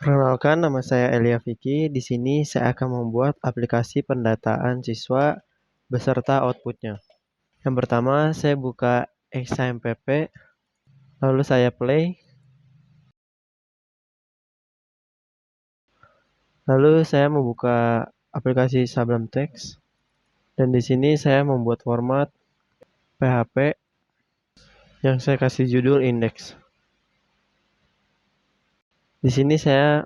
Perkenalkan, nama saya Elia Vicky. Di sini saya akan membuat aplikasi pendataan siswa beserta outputnya. Yang pertama, saya buka XAMPP, lalu saya play, lalu saya membuka aplikasi Sublime Text, dan di sini saya membuat format PHP yang saya kasih judul index. Di sini saya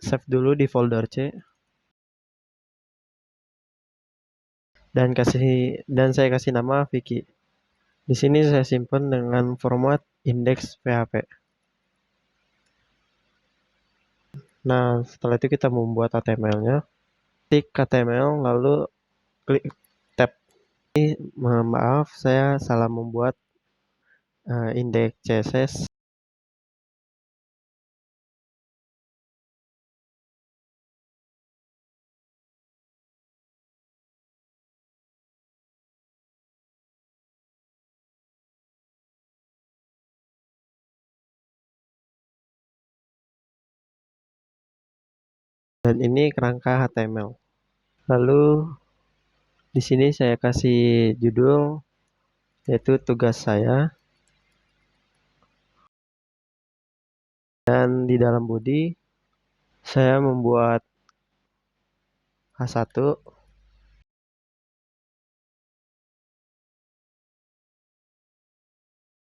save dulu di folder C dan saya kasih nama Vicky. Di sini saya simpan dengan format index PHP. Nah, setelah itu kita membuat HTML-nya. Ketik HTML lalu klik tab. Ini maaf, saya salah membuat index CSS. Dan ini kerangka HTML. Lalu di sini saya kasih judul yaitu tugas saya. Dan di dalam body saya membuat H1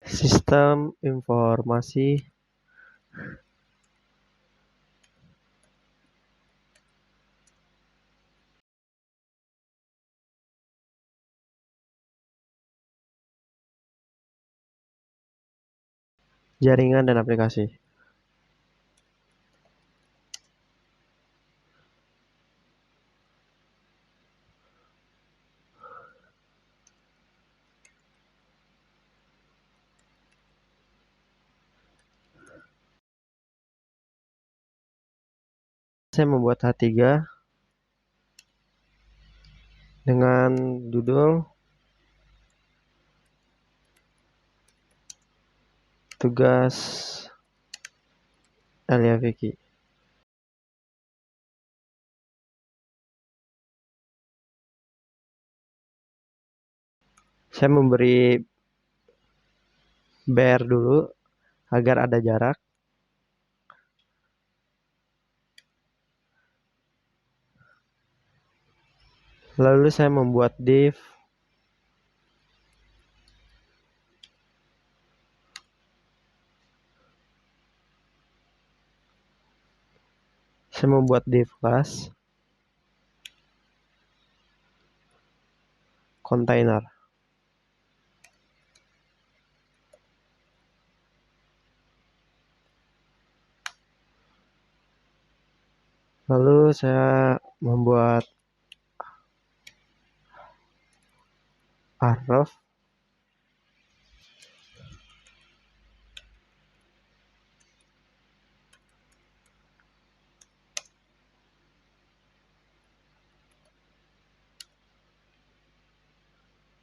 sistem informasi jaringan dan aplikasi. Saya membuat H3 dengan judul tugas Elia Vicky. Saya memberi bar dulu agar ada jarak. Lalu saya membuat div class container. Lalu saya membuat arrow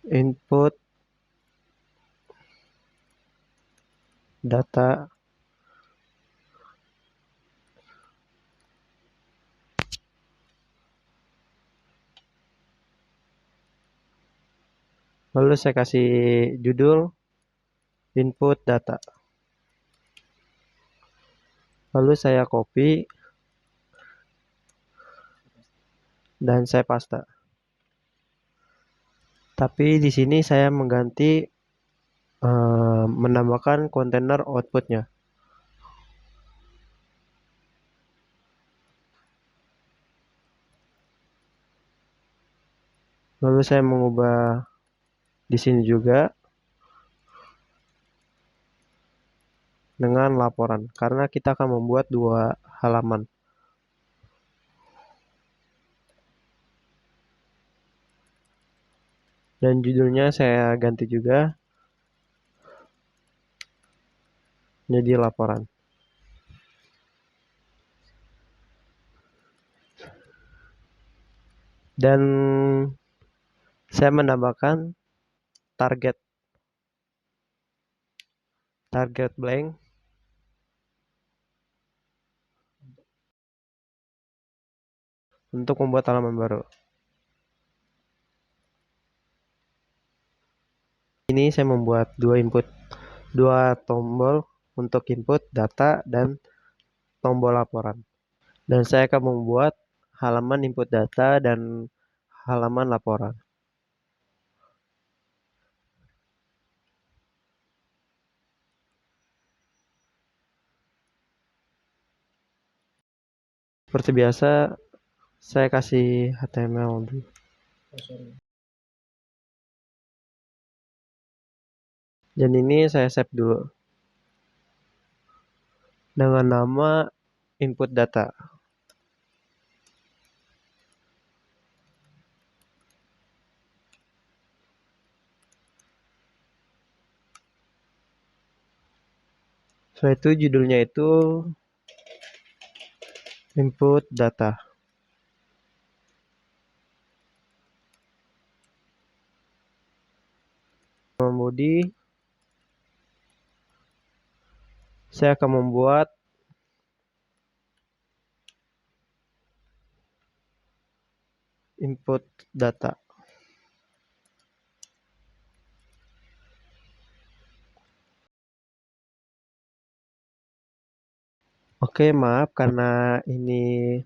input data lalu saya kasih judul input data, lalu saya copy dan saya paste. Tapi di sini saya mengganti menambahkan kontainer outputnya. Lalu saya mengubah di sini juga dengan laporan karena kita akan membuat 2 halaman. Dan judulnya saya ganti juga jadi laporan. Dan saya menambahkan target blank untuk membuat halaman baru. Ini saya membuat dua tombol untuk input data dan tombol laporan. Dan saya akan membuat halaman input data dan halaman laporan. Seperti biasa, saya kasih HTML dulu. Dan ini saya save dulu dengan nama input data. Setelah itu judulnya itu input data. Kemudian saya akan membuat input data. Oke, maaf karena ini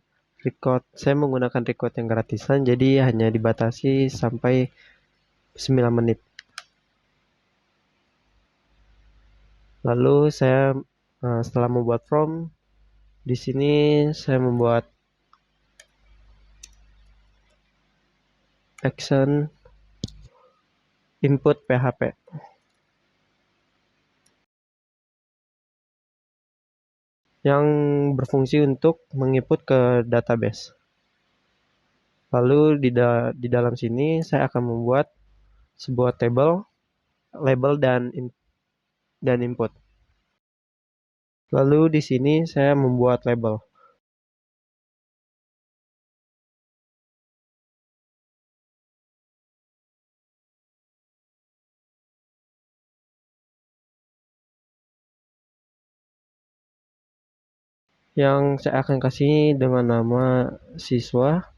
saya menggunakan record yang gratisan, jadi hanya dibatasi sampai 9 menit. Lalu saya setelah membuat form, di sini saya membuat action input PHP yang berfungsi untuk menginput ke database. Lalu di dalam sini saya akan membuat sebuah table, label dan input. Lalu di sini saya membuat label. Yang saya akan kasih dengan nama siswa.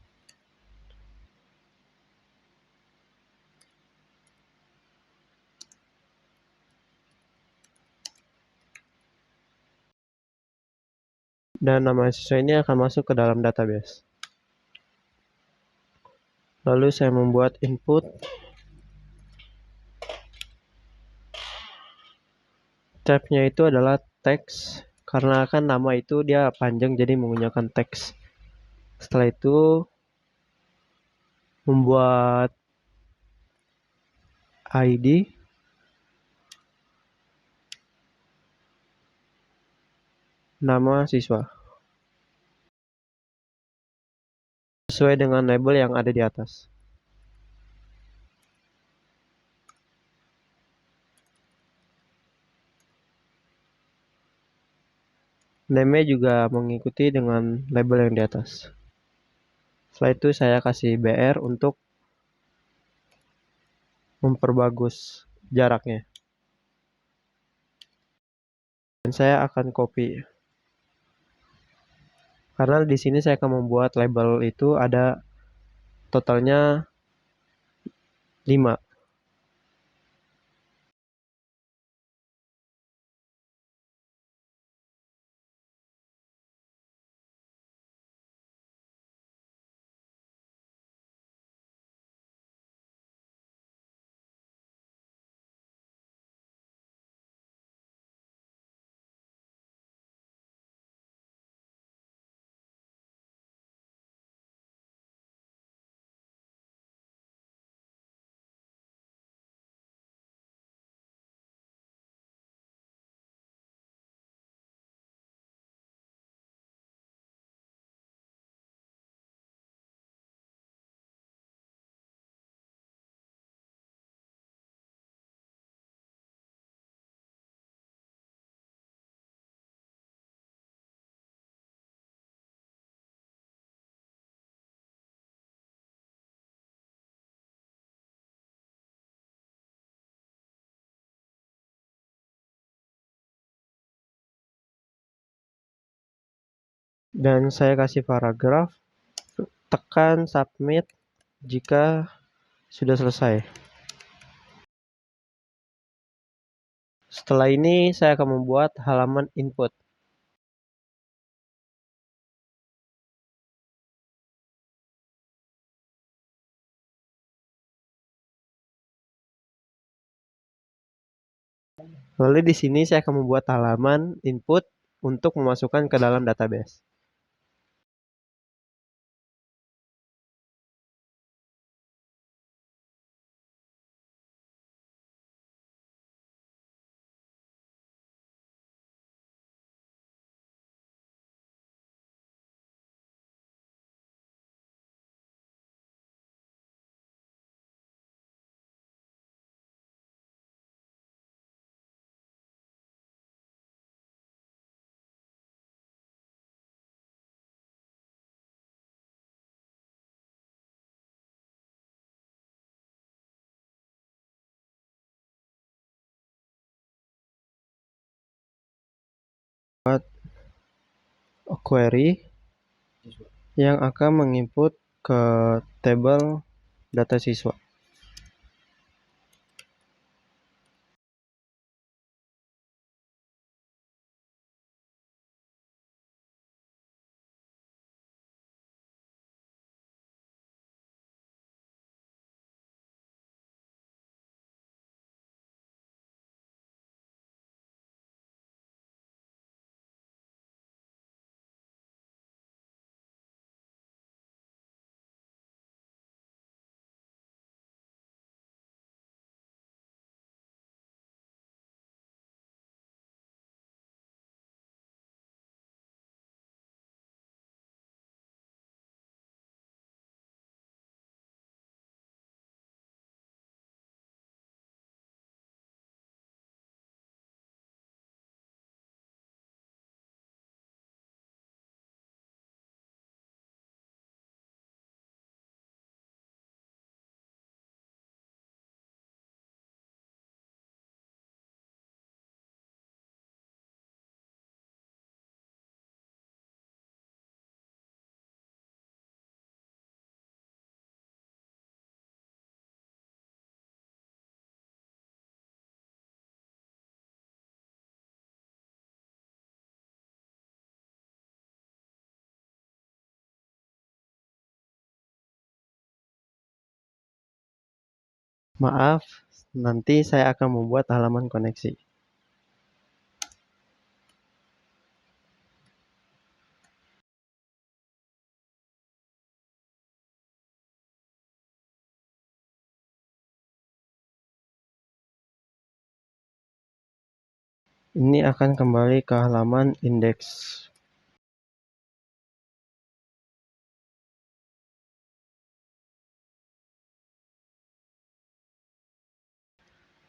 Dan nama siswa ini akan masuk ke dalam database. Lalu saya membuat input. Type-nya itu adalah teks. Karena kan nama itu dia panjang jadi menggunakan teks. Setelah itu membuat ID nama siswa sesuai dengan label yang ada di atas. Name juga mengikuti dengan label yang di atas. Setelah itu saya kasih BR untuk memperbagus jaraknya. Dan saya akan copy. Karena di sini saya akan membuat label itu ada totalnya 5. Dan saya kasih paragraf Tekan submit jika sudah selesai. Setelah ini saya akan membuat halaman input. Lalu di sini saya akan membuat halaman input untuk memasukkan ke dalam database. Buat query yang akan menginput ke tabel data siswa. Maaf, nanti saya akan membuat halaman koneksi. Ini akan kembali ke halaman indeks.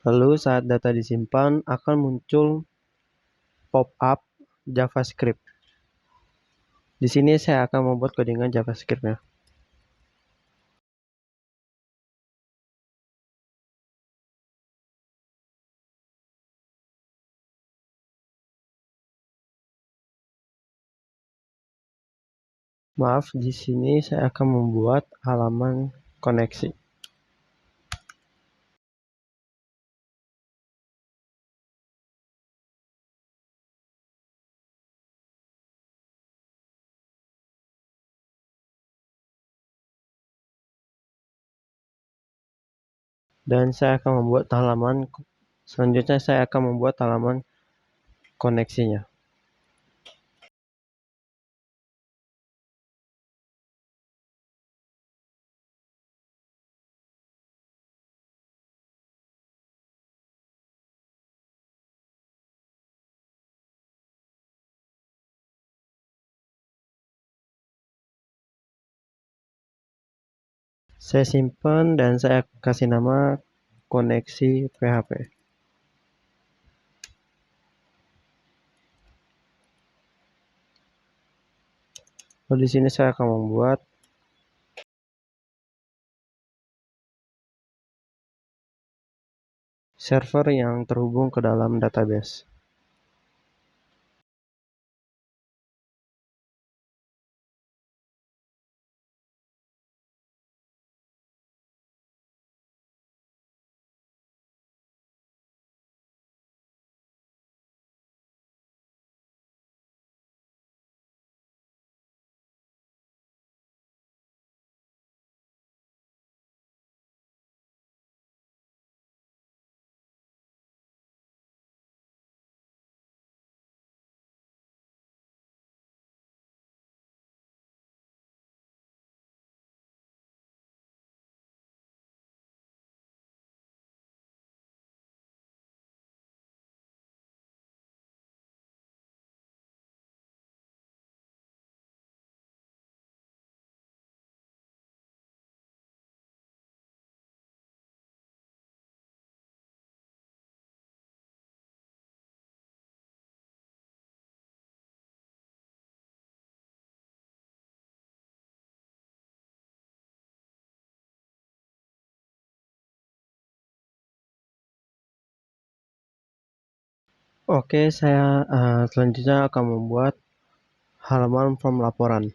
Lalu saat data disimpan akan muncul pop-up JavaScript. Di sini saya akan membuat codingan JavaScript-nya. Maaf, di sini saya akan membuat halaman koneksi. Dan saya akan membuat halaman selanjutnya saya akan membuat halaman koneksinya. Saya simpan dan saya kasih nama koneksi PHP. Lalu di sini saya akan membuat server yang terhubung ke dalam database. Oke, saya selanjutnya akan membuat halaman form laporan.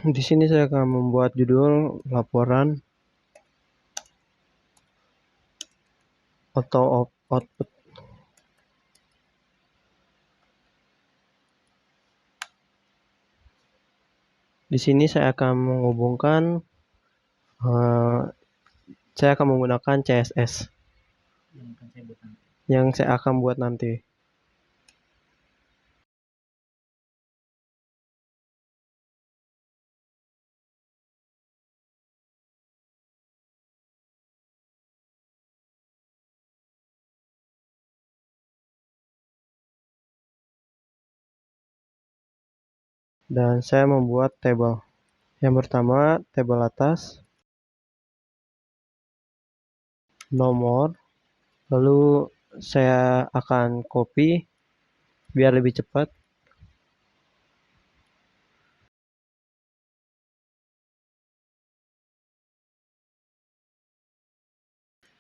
Di sini saya akan membuat judul laporan atau output. Di sini saya akan menghubungkan, saya akan menggunakan CSS yang saya akan buat nanti. Dan saya membuat tabel. Yang pertama, tabel atas, nomor, lalu saya akan copy biar lebih cepat.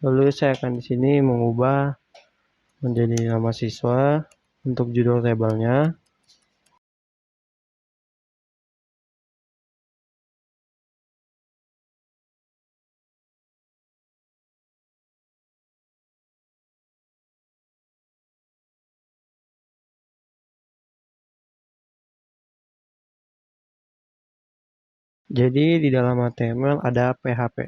Lalu saya akan di sini mengubah menjadi nama siswa untuk judul tabelnya. Jadi di dalam HTML ada PHP.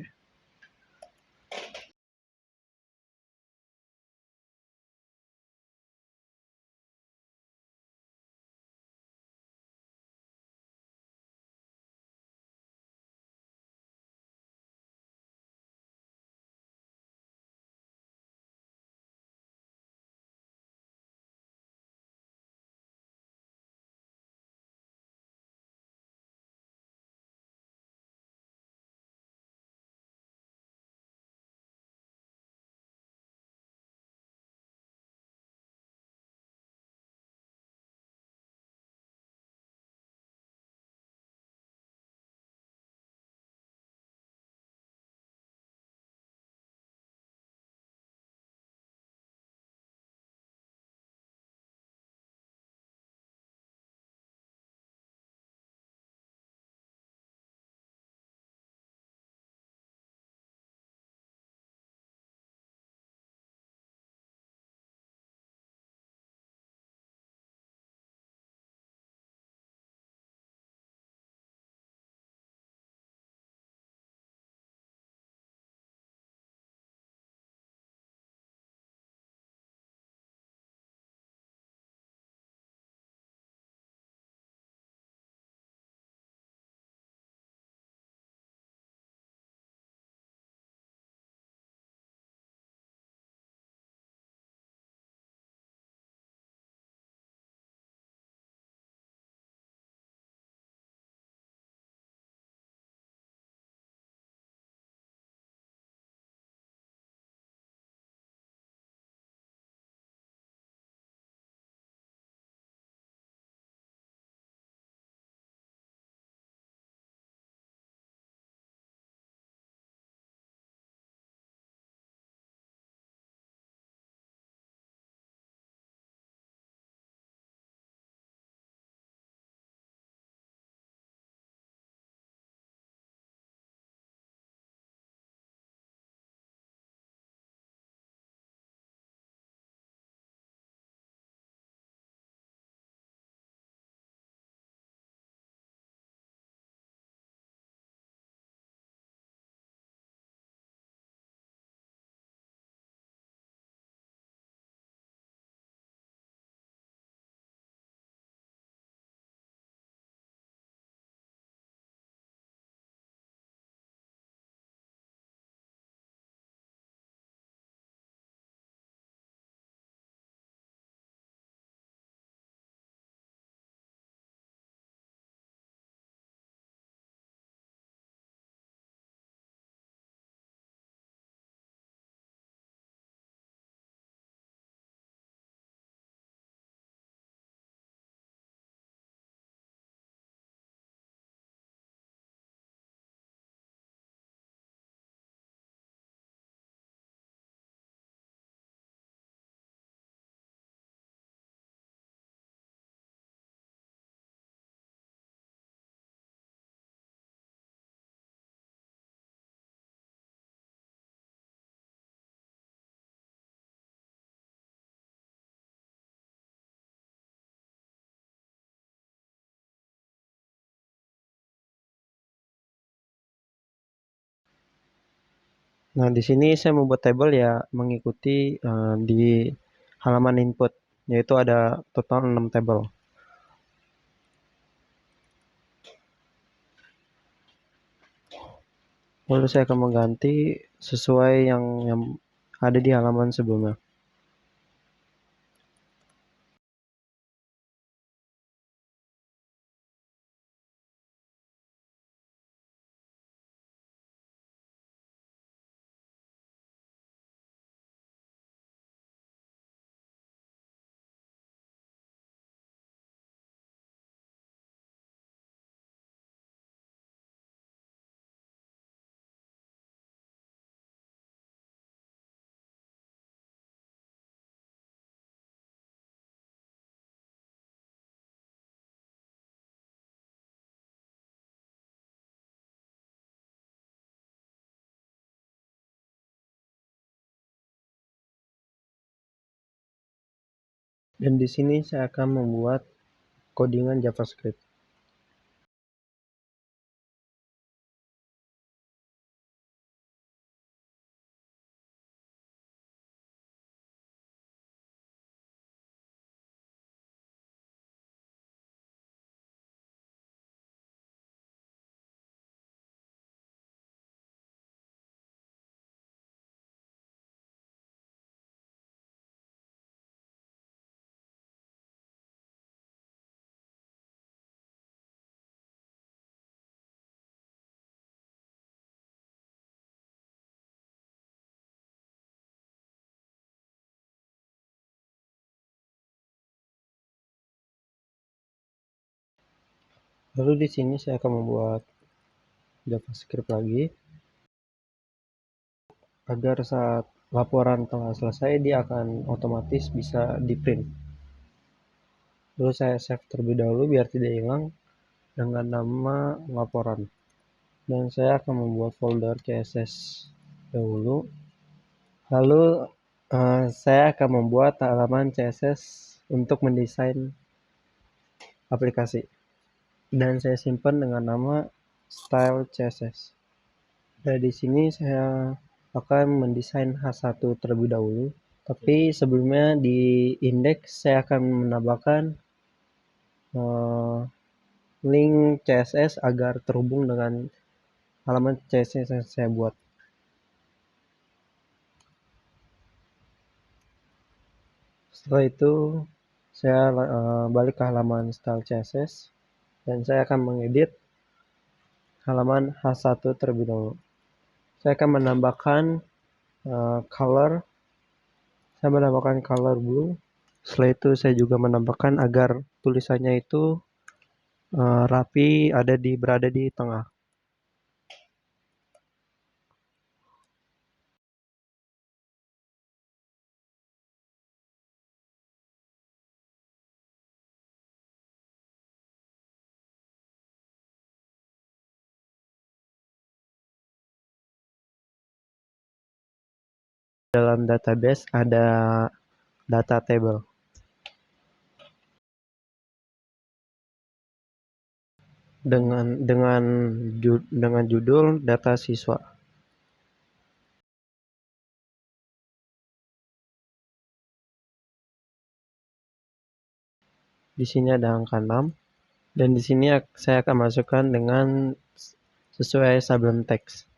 Nah, di sini saya membuat tabel ya mengikuti di halaman input, yaitu ada total 6 tabel. Lalu saya akan mengganti sesuai yang ada di halaman sebelumnya. Dan di sini saya akan membuat codingan JavaScript. Lalu di sini saya akan membuat JavaScript lagi agar saat laporan telah selesai dia akan otomatis bisa di print. Lalu saya save terlebih dahulu biar tidak hilang dengan nama laporan. Dan saya akan membuat folder CSS dahulu. Lalu saya akan membuat halaman CSS untuk mendesain aplikasi. Dan saya simpan dengan nama style CSS. Dan di sini saya akan mendesain H1 terlebih dahulu. Tapi sebelumnya di indeks saya akan menambahkan link CSS agar terhubung dengan halaman CSS yang saya buat. Setelah itu saya balik ke halaman style CSS dan saya akan mengedit halaman H1 terlebih dahulu. Saya akan menambahkan color. Saya menambahkan color blue. Setelah itu saya juga menambahkan agar tulisannya itu rapi, berada di tengah. Dalam database ada data table dengan judul data siswa. Di sini ada angka 6 dan di sini saya akan masukkan dengan sesuai sablon teks.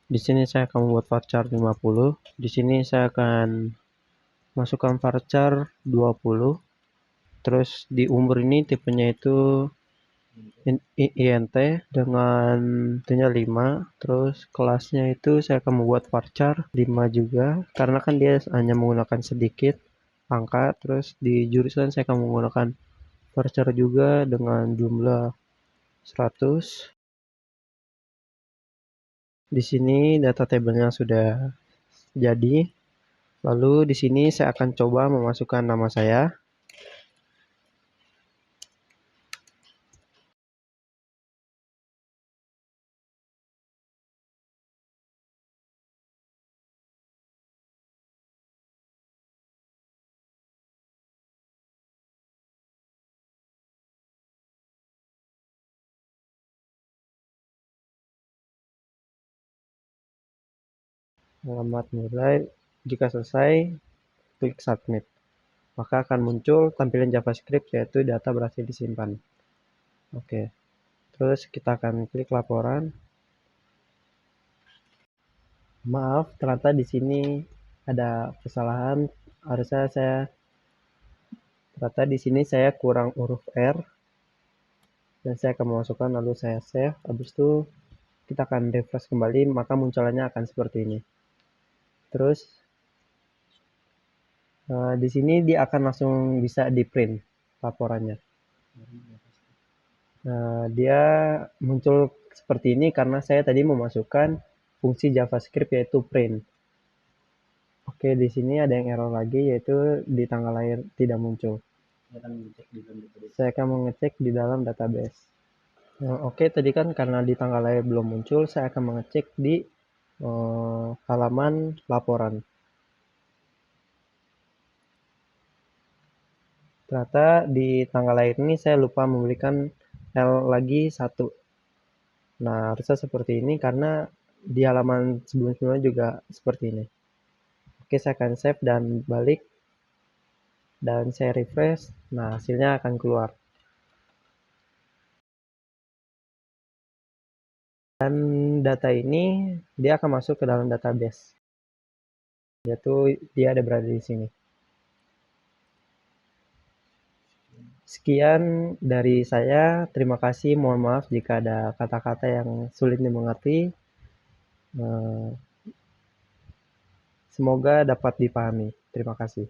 Di sini saya akan membuat varchar 50. Di sini saya akan masukkan varchar 20. Terus di umur ini tipenya itu int dengan tentunya 5. Terus kelasnya itu saya akan membuat varchar 5 juga karena kan dia hanya menggunakan sedikit angka. Terus di jurusan saya akan menggunakan varchar juga dengan jumlah 100. Di sini data tabelnya sudah jadi. Lalu di sini saya akan coba memasukkan nama saya. Alamat nilai. Jika selesai, klik submit. Maka akan muncul tampilan JavaScript yaitu data berhasil disimpan. Oke. Terus kita akan klik laporan. Maaf, ternyata di sini ada kesalahan. Harusnya ternyata di sini saya kurang huruf R dan saya akan memasukkan lalu saya save. Habis itu kita akan refresh kembali, maka munculannya akan seperti ini. Terus di sini dia akan langsung bisa di print laporannya. Dia muncul seperti ini karena saya tadi memasukkan fungsi JavaScript yaitu print. Oke, di sini ada yang error lagi yaitu di tanggal lahir tidak muncul. Saya akan mengecek di dalam database. Oke, tadi kan karena di tanggal lahir belum muncul, saya akan mengecek di halaman laporan. Ternyata di tanggal lahir ini saya lupa memberikan L lagi 1. Nah, harusnya seperti ini karena di halaman sebelum-sebelumnya juga seperti ini. Oke, saya akan save dan balik. Dan saya refresh. Nah, hasilnya akan keluar. Dan data ini dia akan masuk ke dalam database. Yaitu dia ada berada di sini. Sekian dari saya. Terima kasih. Mohon maaf jika ada kata-kata yang sulit dimengerti. Semoga dapat dipahami. Terima kasih.